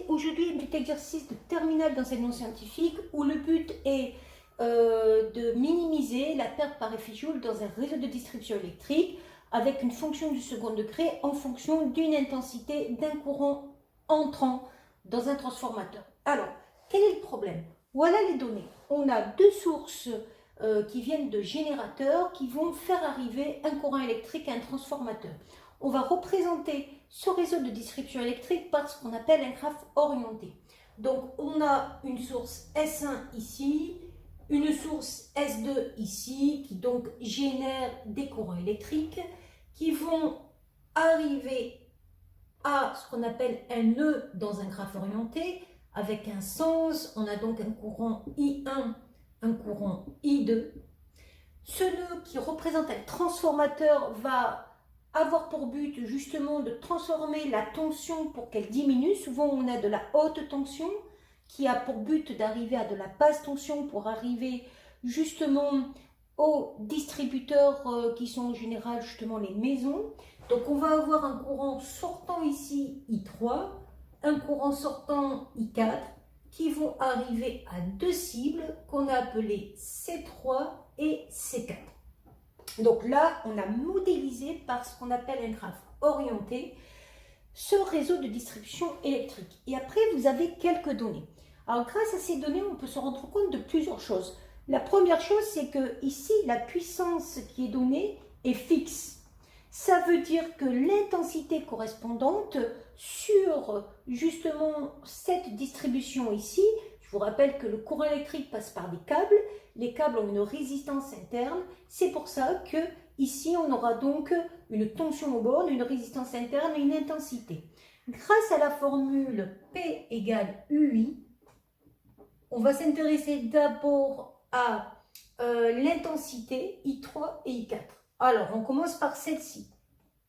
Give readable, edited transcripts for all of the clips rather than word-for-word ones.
Aujourd'hui, un petit exercice de terminale d'enseignement scientifique où le but est de minimiser la perte par effet Joule dans un réseau de distribution électrique avec une fonction du second degré en fonction d'une intensité d'un courant entrant dans un transformateur. Alors, quel est le problème? Voilà les données. On a deux sources qui viennent de générateurs qui vont faire arriver un courant électrique à un transformateur. On va représenter ce réseau de distribution électrique par ce qu'on appelle un graphe orienté. Donc on a une source S1 ici, une source S2 ici, qui donc génère des courants électriques qui vont arriver à ce qu'on appelle un nœud dans un graphe orienté avec un sens. On a donc un courant I1, un courant I2. Ce nœud qui représente un transformateur va avoir pour but justement de transformer la tension pour qu'elle diminue. Souvent on a de la haute tension qui a pour but d'arriver à de la basse tension pour arriver justement aux distributeurs qui sont en général justement les maisons. Donc on va avoir un courant sortant ici I3, un courant sortant I4 qui vont arriver à deux cibles qu'on a appelées C3 et C4. Donc là, on a modélisé par ce qu'on appelle un graphe orienté ce réseau de distribution électrique. Et après, vous avez quelques données. Alors grâce à ces données, on peut se rendre compte de plusieurs choses. La première chose, c'est que ici, la puissance qui est donnée est fixe. Ça veut dire que l'intensité correspondante sur justement cette distribution ici, je vous rappelle que le courant électrique passe par des câbles, les câbles ont une résistance interne, c'est pour ça que ici on aura donc une tension aux bornes, une résistance interne et une intensité. Grâce à la formule P égale UI, on va s'intéresser d'abord à l'intensité I3 et I4. Alors, on commence par celle-ci.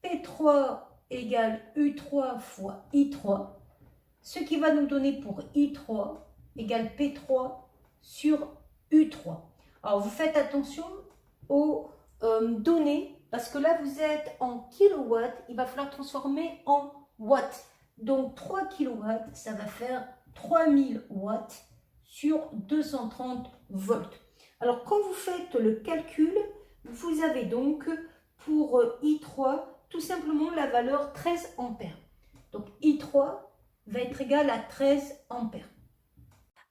P3 égale U3 fois I3, ce qui va nous donner pour I3 égale P3 sur U3. Alors, vous faites attention aux données, parce que là, vous êtes en kilowatts, il va falloir transformer en watts. Donc, 3 kilowatts, ça va faire 3000 watts sur 230 volts. Alors, quand vous faites le calcul, vous avez donc pour I3 tout simplement la valeur 13 ampères. Donc, I3 va être égal à 13 ampères.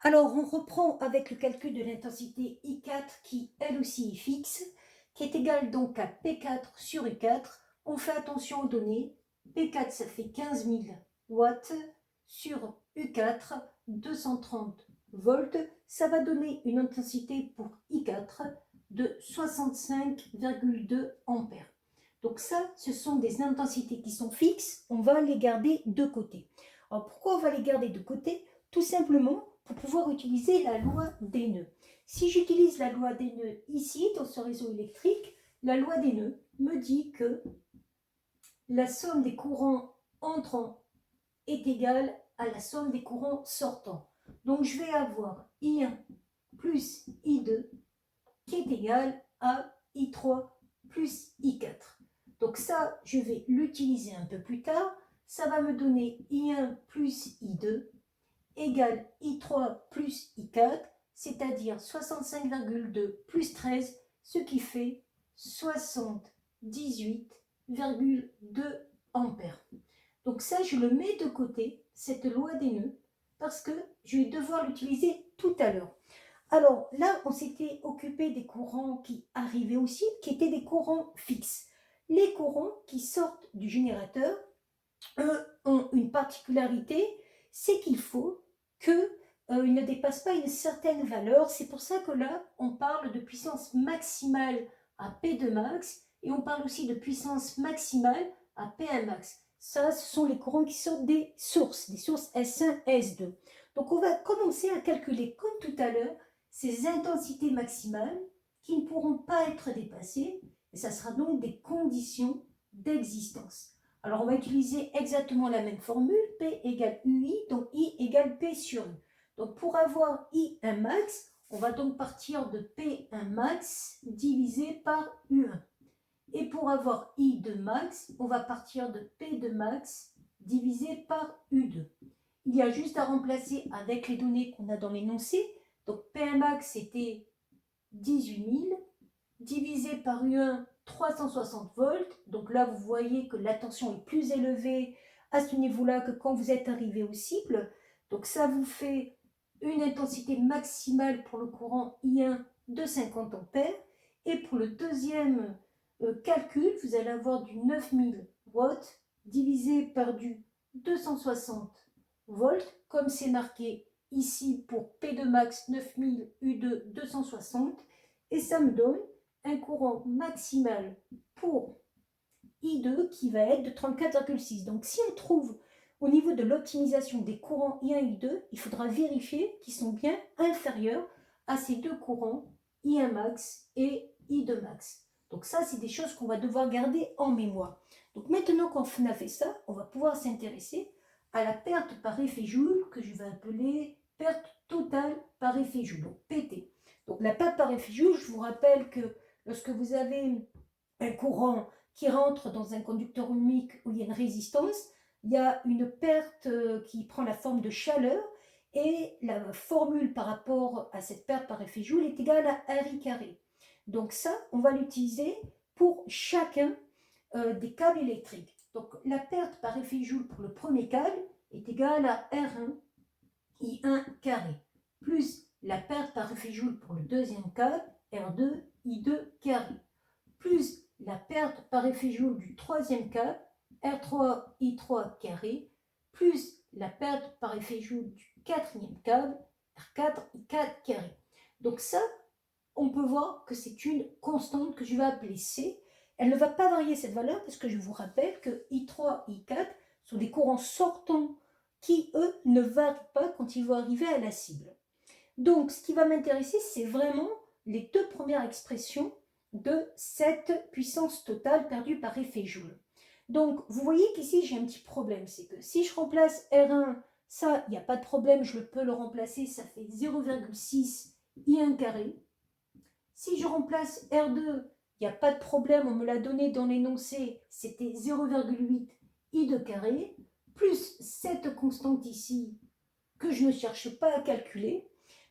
Alors, on reprend avec le calcul de l'intensité I4 qui, elle aussi, est fixe, qui est égale donc à P4 sur U4. On fait attention aux données. P4, ça fait 15 000 watts sur U4, 230 volts. Ça va donner une intensité pour I4 de 65,2 ampères. Donc ça, ce sont des intensités qui sont fixes. On va les garder de côté. Alors, pourquoi on va les garder de côté? Tout simplement pour pouvoir utiliser la loi des nœuds. Si j'utilise la loi des nœuds ici, dans ce réseau électrique, la loi des nœuds me dit que la somme des courants entrants est égale à la somme des courants sortants. Donc je vais avoir I1 plus I2 qui est égal à I3 plus I4. Donc ça, je vais l'utiliser un peu plus tard. Ça va me donner I1 plus I2 égale I3 plus I4, c'est-à-dire 65,2 plus 13, ce qui fait 78,2 ampères. Donc ça, je le mets de côté, cette loi des nœuds, parce que je vais devoir l'utiliser tout à l'heure. Alors là, on s'était occupé des courants qui arrivaient aussi, qui étaient des courants fixes. Les courants qui sortent du générateur, eux, ont une particularité, c'est qu'il faut qu'ils ne dépassent pas une certaine valeur. C'est pour ça que là, on parle de puissance maximale à P2 max et on parle aussi de puissance maximale à P1 max. Ça, ce sont les courants qui sortent des sources S1, S2. Donc, on va commencer à calculer, comme tout à l'heure, ces intensités maximales qui ne pourront pas être dépassées. Et ça sera donc des conditions d'existence. Alors, on va utiliser exactement la même formule, P égale UI, donc I égale P sur U. Donc, pour avoir I1 max, on va donc partir de P1 max divisé par U1. Et pour avoir I2 max, on va partir de P2 max divisé par U2. il y a juste à remplacer avec les données qu'on a dans l'énoncé. Donc Pmax c'était 18 000, divisé par U1 360 volts. Donc là, vous voyez que la tension est plus élevée à ce niveau-là que quand vous êtes arrivé au cible. Donc ça vous fait une intensité maximale pour le courant I1 de 50 ampères. Et pour le deuxième calcul, vous allez avoir du 9000 watts divisé par du 260 volts, comme c'est marqué ici pour P2 max 9000 U2 260. Et ça me donne un courant maximal pour I2 qui va être de 34,6. Donc si on trouve au niveau de l'optimisation des courants I1 et I2, il faudra vérifier qu'ils sont bien inférieurs à ces deux courants I1 max et I2 max. Donc ça, c'est des choses qu'on va devoir garder en mémoire. Donc maintenant qu'on a fait ça, on va pouvoir s'intéresser à la perte par effet Joule que je vais appeler perte totale par effet Joule, donc PT. Donc la perte par effet Joule, je vous rappelle que lorsque vous avez un courant qui rentre dans un conducteur ohmique où il y a une résistance, il y a une perte qui prend la forme de chaleur et la formule par rapport à cette perte par effet Joule est égale à RI carré. Donc ça, on va l'utiliser pour chacun des câbles électriques. Donc la perte par effet Joule pour le premier câble est égale à R1 I1 carré, plus la perte par effet Joule pour le deuxième câble, R2 I2 carré, plus la perte par effet Joule du troisième câble, R3 I3 carré, plus la perte par effet Joule du quatrième câble, R4 I4 carré. Donc ça, on peut voir que c'est une constante que je vais appeler C. Elle ne va pas varier cette valeur parce que je vous rappelle que I3, I4 sont des courants sortants qui, eux, ne varient pas quand ils vont arriver à la cible. Donc, ce qui va m'intéresser, c'est vraiment les deux premières expressions de cette puissance totale perdue par effet Joule. Donc, vous voyez qu'ici, j'ai un petit problème. C'est que si je remplace R1, ça, il n'y a pas de problème, je peux le remplacer, ça fait 0,6 I1 carré. Si je remplace R2, il n'y a pas de problème, on me l'a donné dans l'énoncé, c'était 0,8 I2 carré, plus cette constante ici, que je ne cherche pas à calculer.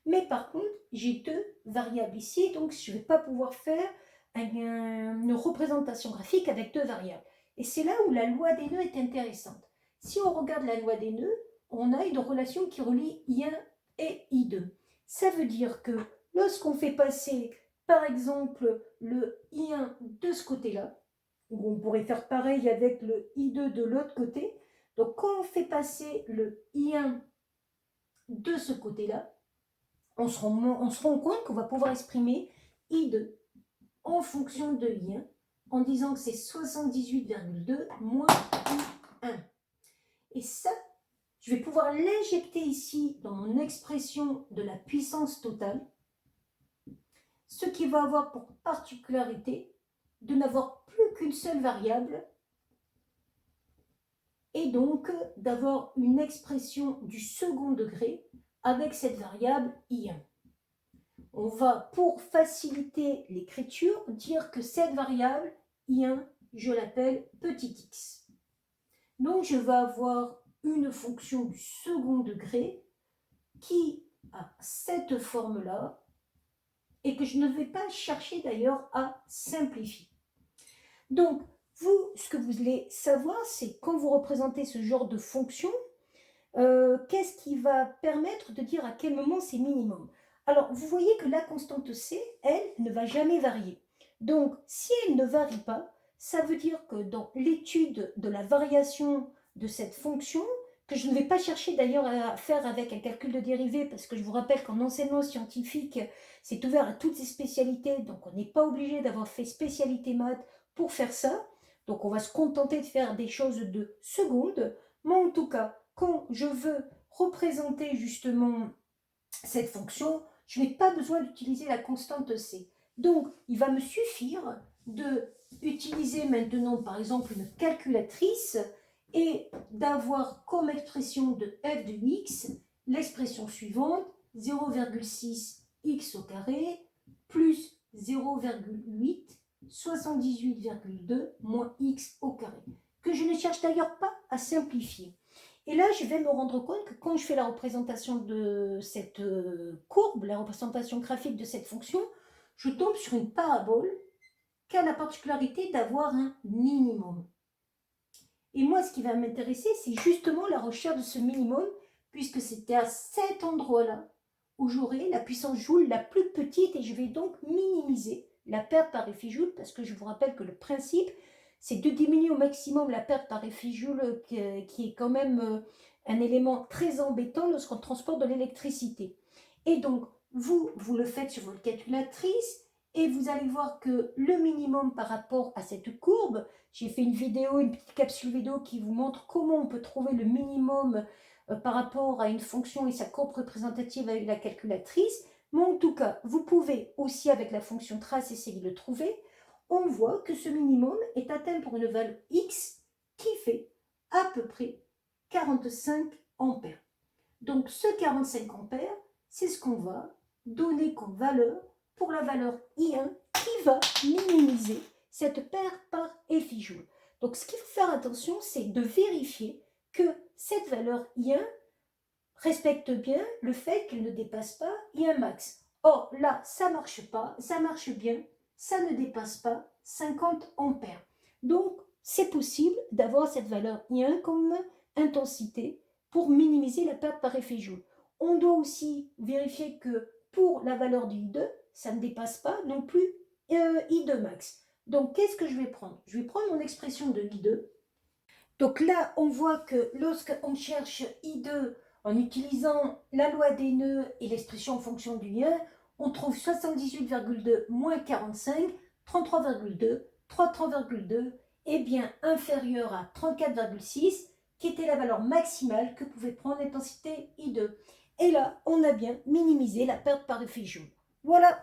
Mais par contre, j'ai deux variables ici, donc je ne vais pas pouvoir faire une représentation graphique avec deux variables. Et c'est là où la loi des nœuds est intéressante. Si on regarde la loi des nœuds, on a une relation qui relie I1 et I2. Ça veut dire que lorsqu'on fait passer, par exemple, le I1 de ce côté-là, ou on pourrait faire pareil avec le I2 de l'autre côté, donc quand on fait passer le I1 de ce côté-là, on se rend compte qu'on va pouvoir exprimer I2 en fonction de I1 en disant que c'est 78,2 moins I1. Et ça, je vais pouvoir l'injecter ici dans mon expression de la puissance totale, ce qui va avoir pour particularité de n'avoir plus qu'une seule variable et donc d'avoir une expression du second degré avec cette variable I1. On va, pour faciliter l'écriture, dire que cette variable I1, je l'appelle petit x. Donc je vais avoir une fonction du second degré qui a cette forme-là et que je ne vais pas chercher d'ailleurs à simplifier. Donc, vous, ce que vous voulez savoir, c'est quand vous représentez ce genre de fonction, qu'est-ce qui va permettre de dire à quel moment c'est minimum. Alors, vous voyez que la constante C, elle, ne va jamais varier. Donc, si elle ne varie pas, ça veut dire que dans l'étude de la variation de cette fonction, que je ne vais pas chercher d'ailleurs à faire avec un calcul de dérivée, parce que je vous rappelle qu'en enseignement scientifique, c'est ouvert à toutes ces spécialités, donc on n'est pas obligé d'avoir fait spécialité maths pour faire ça. Donc, on va se contenter de faire des choses de seconde, mais en tout cas, quand je veux représenter justement cette fonction, je n'ai pas besoin d'utiliser la constante C. Donc, il va me suffire d'utiliser maintenant, par exemple, une calculatrice et d'avoir comme expression de f de x l'expression suivante, 0,6 x au carré plus 0,8 78,2 moins x au carré, que je ne cherche d'ailleurs pas à simplifier. Et là, je vais me rendre compte que quand je fais la représentation de cette courbe, la représentation graphique de cette fonction, je tombe sur une parabole qui a la particularité d'avoir un minimum. Et moi, ce qui va m'intéresser, c'est justement la recherche de ce minimum, puisque c'était à cet endroit-là où j'aurai la puissance joule la plus petite et je vais donc minimiser la perte par effet joule, parce que je vous rappelle que le principe, c'est de diminuer au maximum la perte par effet joule, qui est quand même un élément très embêtant lorsqu'on transporte de l'électricité. Et donc, vous le faites sur votre calculatrice, et vous allez voir que le minimum par rapport à cette courbe, j'ai fait une vidéo, une petite capsule vidéo qui vous montre comment on peut trouver le minimum par rapport à une fonction et sa courbe représentative avec la calculatrice. Mais en tout cas, vous pouvez aussi avec la fonction trace essayer de le trouver. On voit que ce minimum est atteint pour une valeur x qui fait à peu près 45 ampères. Donc ce 45 ampères, c'est ce qu'on va donner comme valeur pour la valeur I1 qui va minimiser cette perte par effet joule. Donc ce qu'il faut faire attention, c'est de vérifier que cette valeur I1 respecte bien le fait qu'elle ne dépasse pas I1 max. Or là, ça marche pas, ça marche bien, ça ne dépasse pas 50 ampères. Donc c'est possible d'avoir cette valeur I1 comme intensité pour minimiser la perte par effet joule. On doit aussi vérifier que pour la valeur du I2, ça ne dépasse pas non plus I2 max. Donc qu'est-ce que je vais prendre? Je vais prendre mon expression de I2. Donc là, on voit que lorsqu'on cherche I2 en utilisant la loi des nœuds et l'expression en fonction du I1, on trouve 78,2 moins 45, 33,2, 33,2 est bien inférieur à 34,6, qui était la valeur maximale que pouvait prendre l'intensité I2. Et là, on a bien minimisé la perte par effet joule. Voilà.